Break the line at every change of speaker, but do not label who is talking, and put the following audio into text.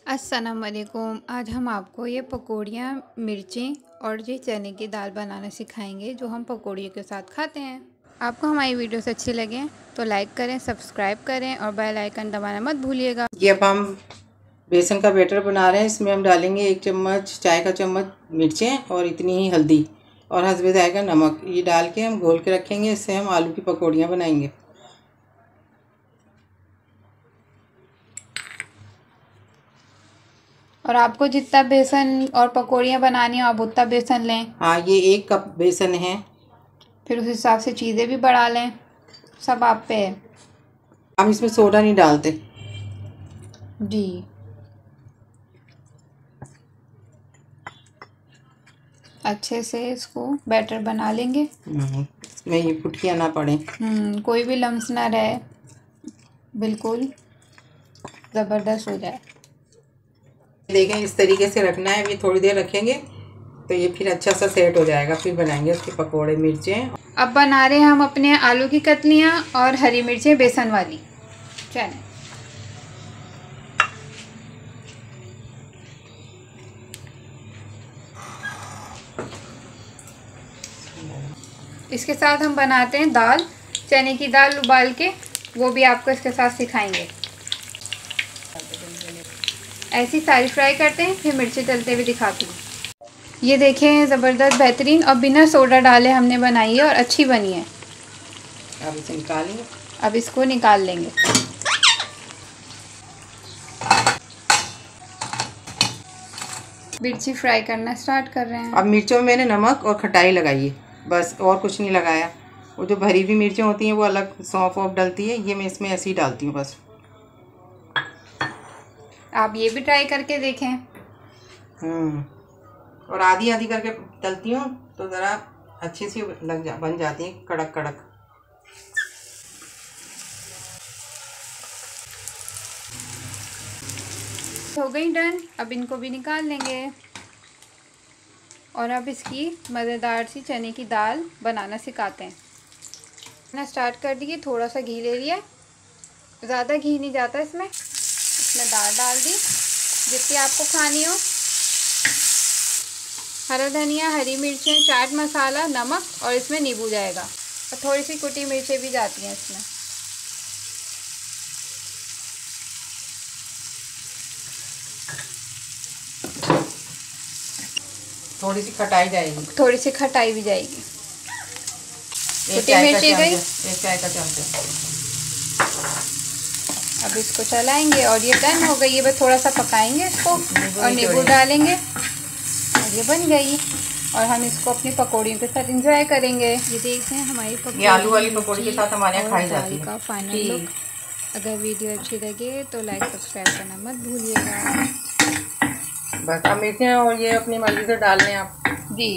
अस्सलाम वालेकुम। आज हम आपको ये पकौड़ियाँ, मिर्चें और ये चने की दाल बनाना सिखाएंगे जो हम पकौड़ियों के साथ खाते हैं। आपको हमारी वीडियोस अच्छी लगें तो लाइक करें, सब्सक्राइब करें और बेल आइकन दबाना मत भूलिएगा।
ये अब हम बेसन का बैटर बना रहे हैं। इसमें हम डालेंगे 1 चम्मच चाय का चम्मच मिर्चें और इतनी ही हल्दी और हस्बे जायका नमक। ये डाल के हम घोल के रखेंगे। इससे हम आलू की पकौड़ियाँ बनाएंगे।
और आपको जितना बेसन और पकौड़ियाँ बनानी हो आप उतना बेसन लें।
हाँ, ये 1 कप बेसन है।
फिर उस हिसाब से चीज़ें भी बढ़ा लें, सब आप पे है।
हम इसमें सोडा नहीं डालते
जी। अच्छे से इसको बैटर बना लेंगे।
इसमें ये फुटकियाँ ना पड़े,
कोई भी लम्स ना रहे, बिल्कुल ज़बरदस्त हो जाए।
देखें इस तरीके से रखना है। ये थोड़ी देर रखेंगे तो ये फिर अच्छा सा सेट हो जाएगा। फिर बनाएंगे उसके पकोड़े, मिर्चें।
अब बना रहे हैं हम अपने आलू की कतलियाँ और हरी मिर्चें बेसन वाली। चलें। इसके साथ हम बनाते हैं दाल, चने की दाल उबाल के, वो भी आपको इसके साथ सिखाएंगे। ऐसी सारी फ्राई करते हैं, फिर मिर्ची तलते हुए दिखाती हूँ। ये देखें ज़बरदस्त बेहतरीन और बिना सोडा डाले हमने बनाई है और अच्छी बनी है।
अब इसे निकालेंगे।
अब इसको निकाल लेंगे। मिर्ची फ्राई करना स्टार्ट कर रहे हैं।
अब मिर्चों में मैंने नमक और खटाई लगाई है, बस और कुछ नहीं लगाया। वो जो भरी हुई मिर्चें होती हैं वो अलग सौंफ वौफ डलती है। ये मैं इसमें ऐसे ही डालती हूँ बस।
आप ये भी ट्राई करके देखें।
और आधी आधी करके तलती हूँ तो ज़रा अच्छी सी बन जाती है, कड़क कड़क।
हो गई डन। अब इनको भी निकाल लेंगे और अब इसकी मज़ेदार सी चने की दाल बनाना सिखाते हैं। ना स्टार्ट कर दिए, थोड़ा सा घी ले लिया, ज़्यादा घी नहीं जाता इसमें दाल डाल दी जितनी आपको खानी हो। हरा धनिया, हरी मिर्चें, चाट मसाला, नमक और इसमें नींबू जाएगा और थोड़ी सी कुटी मिर्चें भी जाती हैं इसमें।
थोड़ी सी खटाई जाएगी।
थोड़ी सी खटाई भी जाएगी। कुटी मिर्ची गई,
1 चाय का चम्मच।
अब इसको चलाएंगे और ये डन हो गई है। बस थोड़ा सा पकाएंगे इसको और नींबू डालेंगे और ये बन गई। और हम इसको अपनी पकौड़ियों के साथ एंजॉय करेंगे। ये देखते हैं हमारी पकौड़ी,
आलू वाली पकौड़ी के साथ हमारे यहाँ खाई जाती है।
का फाइनल लुक। अगर वीडियो अच्छी लगे तो लाइक सब्सक्राइब करना मत भूलिएगा।
बस अब मिर्चें और ये अपनी मर्जी से डाल लें आप।
जी।